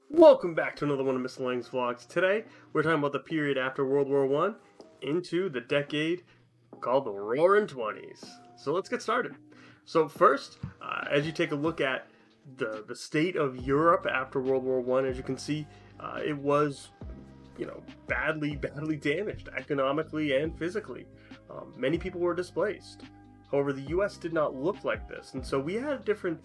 Welcome back to another one of Miscellaneous Vlogs. Today, we're talking about the period after World War I into the decade called the Roaring '20s. So let's get started. So first, as you take a look at the state of Europe after World War I, as you can see, it was, badly damaged economically and physically. Many people were displaced. However, the U.S. did not look like this, and so we had a different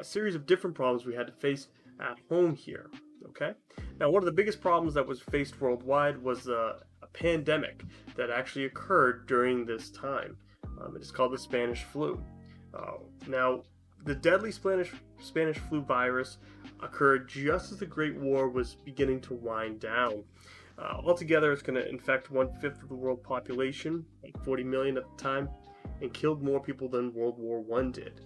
series of different problems we had to face at home here. Okay. Now, one of the biggest problems that was faced worldwide was a pandemic that actually occurred during this time. It is called the Spanish flu. Now, the deadly Spanish flu virus occurred just as the Great War was beginning to wind down. Altogether, it's going to infect 1/5 of the world population, like 40 million at the time, and killed more people than World War I did.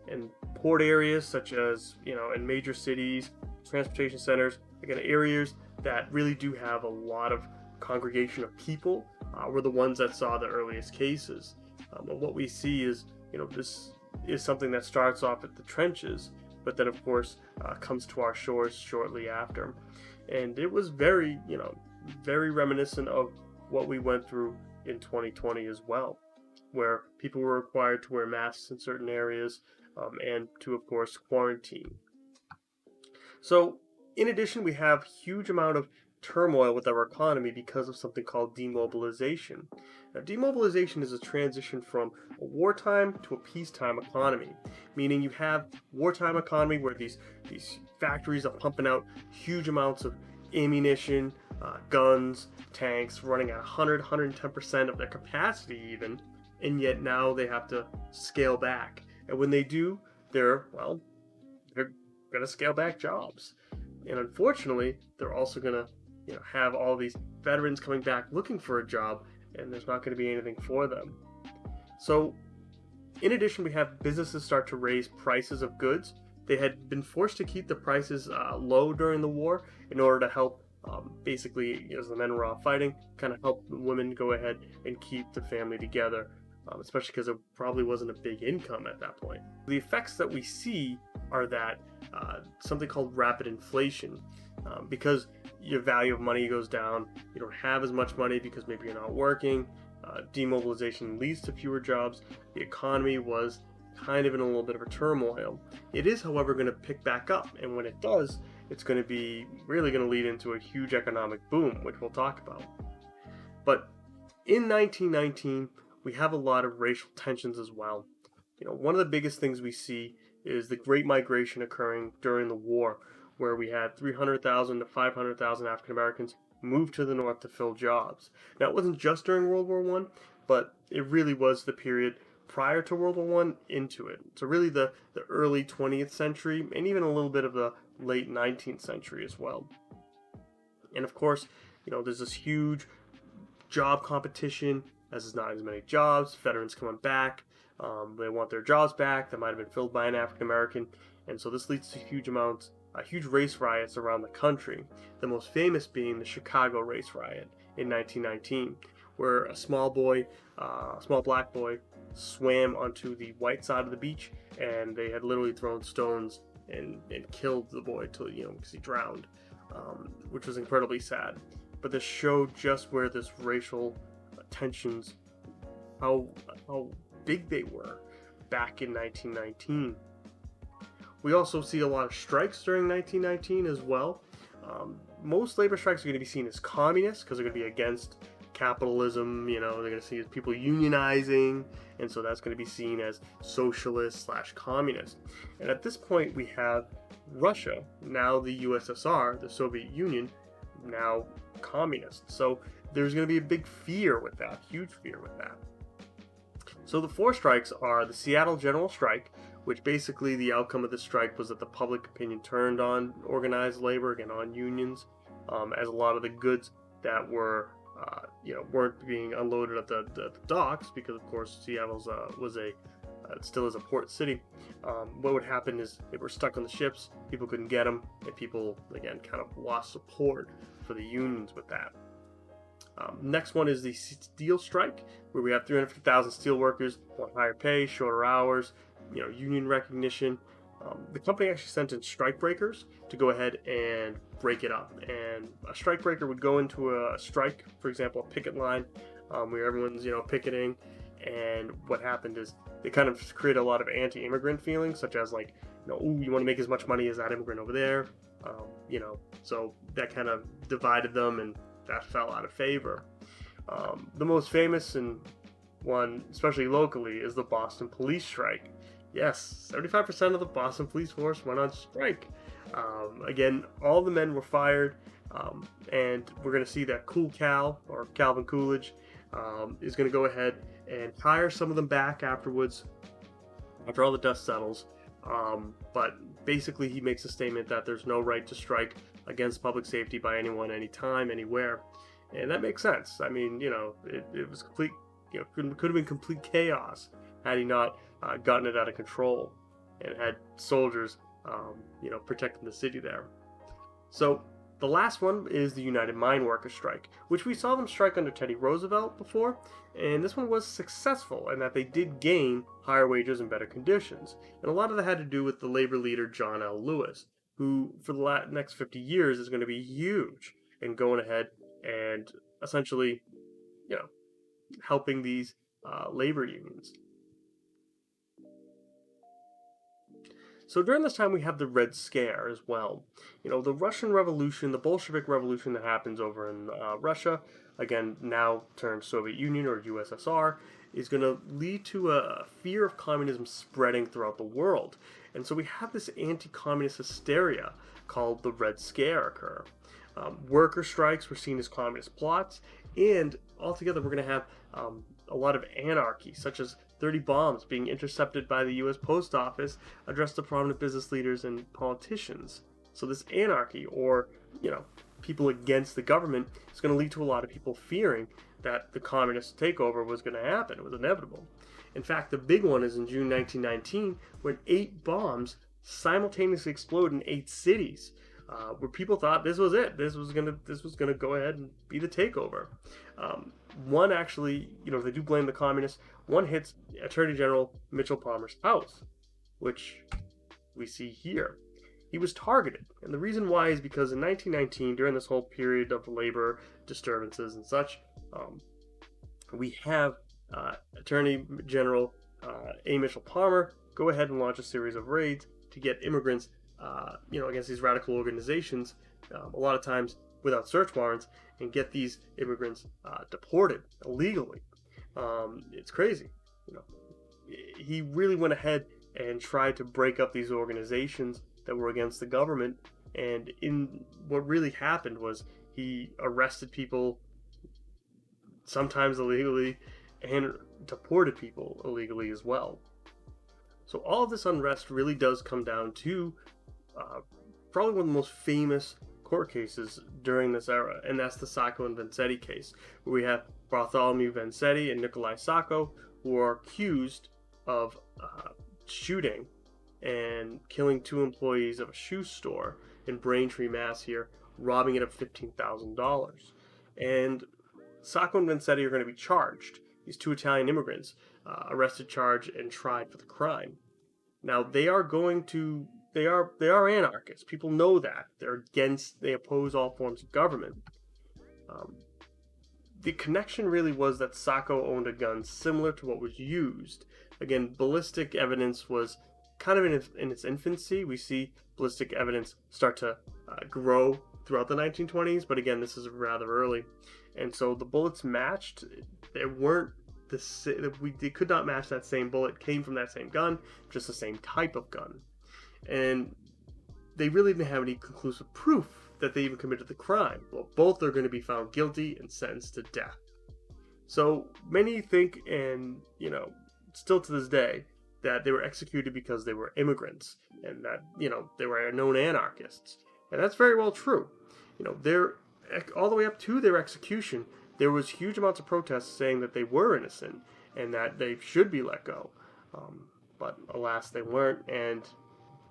And port areas such as, in major cities, transportation centers, again, areas that really do have a lot of congregation of people were the ones that saw the earliest cases. And what we see is, this is something that starts off at the trenches, but then of course comes to our shores shortly after. And it was very reminiscent of what we went through in 2020 as well, where people were required to wear masks in certain areas and to, of course, quarantine. So, in addition, we have a huge amount of turmoil with our economy because of something called demobilization. Now, demobilization is a transition from a wartime to a peacetime economy, meaning you have wartime economy where these factories are pumping out huge amounts of ammunition, guns, tanks, running at 110% of their capacity even, and yet now they have to scale back. And when they do, they're going to scale back jobs. And unfortunately, they're also going to have all these veterans coming back looking for a job, and there's not going to be anything for them. So, in addition, we have businesses start to raise prices of goods. They had been forced to keep the prices low during the war in order to help, basically, as the men were off fighting, kind of help the women go ahead and keep the family together. Especially because it probably wasn't a big income at that point. The effects that we see are that something called rapid inflation, because your value of money goes down, you don't have as much money because maybe you're not working, demobilization leads to fewer jobs, the economy was kind of in a little bit of a turmoil. It is, however, going to pick back up, and when it does, it's going to be really going to lead into a huge economic boom, which we'll talk about. But in 1919, we have a lot of racial tensions as well. One of the biggest things we see is the Great Migration occurring during the war, where we had 300,000 to 500,000 African Americans move to the north to fill jobs. Now, it wasn't just during World War I, but it really was the period prior to World War I into it. So really the early 20th century, and even a little bit of the late 19th century as well. And of course, there's this huge job competition, as there's not as many jobs, veterans coming back, they want their jobs back that might have been filled by an African American, and so this leads to huge race riots around the country, the most famous being the Chicago race riot in 1919, where a small black boy swam onto the white side of the beach, and they had literally thrown stones and killed the boy till because he drowned, which was incredibly sad. But this showed just where this racial tensions, how big they were back in 1919. We also see a lot of strikes during 1919 as well. Most labor strikes are going to be seen as communist because they're going to be against capitalism. They're going to see people unionizing, and so that's going to be seen as socialist/communist. And at this point, we have Russia, now the USSR, the Soviet Union, now communist. So there's going to be a big fear with that, huge fear with that. So the four strikes are the Seattle General Strike, which basically the outcome of the strike was that the public opinion turned on organized labor, again on unions, as a lot of the goods that were weren't being unloaded at the docks, because of course Seattle still is a port city. What would happen is they were stuck on the ships, people couldn't get them, and people again kind of lost support for the unions with that. Next one is the steel strike, where we have 350,000 steel workers want higher pay, shorter hours, union recognition. The company actually sent in strike breakers to go ahead and break it up. And a strike breaker would go into a strike, for example, a picket line, where everyone's picketing. And what happened is they kind of create a lot of anti-immigrant feelings, such as like, ooh, you want to make as much money as that immigrant over there, So that kind of divided them, and that fell out of favor. The most famous and one, especially locally, is the Boston police strike. Yes, 75% of the Boston police force went on strike. Again, all the men were fired, and we're going to see that Cool Cal, or Calvin Coolidge, is going to go ahead and hire some of them back afterwards, after all the dust settles. But basically he makes a statement that there's no right to strike against public safety by anyone, anytime, anywhere. And that makes sense. I mean, it was complete, could have been complete chaos had he not gotten it out of control and had soldiers, protecting the city there. So the last one is the United Mine Workers strike, which we saw them strike under Teddy Roosevelt before, and this one was successful in that they did gain higher wages and better conditions. And a lot of that had to do with the labor leader John L. Lewis, who for the next 50 years is going to be huge in going ahead and essentially, helping these labor unions. So during this time we have the Red Scare as well. The Russian Revolution, the Bolshevik Revolution that happens over in Russia, again now termed Soviet Union or USSR, is going to lead to a fear of communism spreading throughout the world. And so we have this anti-communist hysteria called the Red Scare occur. Worker strikes were seen as communist plots, and altogether we're going to have a lot of anarchy, such as 30 bombs being intercepted by the U.S. Post Office addressed to prominent business leaders and politicians. So this anarchy, or, people against the government, is going to lead to a lot of people fearing that the communist takeover was going to happen. It was inevitable. In fact, the big one is in June 1919, when 8 bombs simultaneously explode in 8 cities, where people thought this was it. This was gonna go ahead and be the takeover. One actually, they do blame the communists. One hits Attorney General Mitchell Palmer's house, which we see here. He was targeted, and the reason why is because in 1919, during this whole period of labor disturbances and such, we have Attorney General A. Mitchell Palmer go ahead and launch a series of raids to get immigrants, against these radical organizations, a lot of times without search warrants, and get these immigrants deported illegally. It's crazy. He really went ahead and tried to break up these organizations that were against the government, and what really happened was he arrested people, sometimes illegally, and deported people illegally as well. So all of this unrest really does come down to probably one of the most famous court cases during this era, and that's the Sacco and Vincetti case, where we have Bartholomew Vanzetti and Nikolai Sacco, who are accused of shooting and killing 2 employees of a shoe store in Braintree, Mass. Here, robbing it of $15,000. And Sacco and Vanzetti are going to be charged. These 2 Italian immigrants arrested, charged, and tried for the crime. Now they are anarchists. People know that. They oppose all forms of government. The connection really was that Sacco owned a gun similar to what was used. Again, ballistic evidence was kind of in its infancy. We see ballistic evidence start to grow throughout the 1920s, but again, this is rather early. And so the bullets matched. They weren't they could not match that same bullet. Came from that same gun, just the same type of gun. And they really didn't have any conclusive proof that they even committed the crime. Well, both are going to be found guilty and sentenced to death. So many think, and still to this day, that they were executed because they were immigrants and that, they were known anarchists. And that's very well true. They're all the way up to their execution, there was huge amounts of protests saying that they were innocent and that they should be let go. But alas, they weren't, and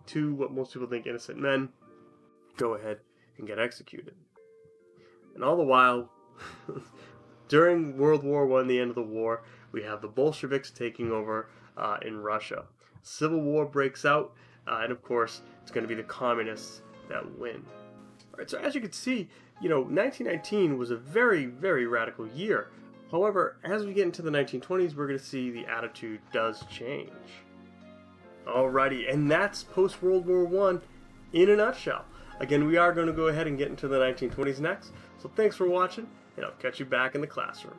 two, what most people think innocent men, go ahead and get executed. And all the while, during World War I, the end of the war, we have the Bolsheviks taking over in Russia. Civil war breaks out, and of course, it's going to be the communists that win. All right, so as you can see, 1919 was a very, very radical year. However, as we get into the 1920s, we're going to see the attitude does change. Alrighty, and that's post-World War I in a nutshell. Again, we are going to go ahead and get into the 1920s next, so thanks for watching, and I'll catch you back in the classroom.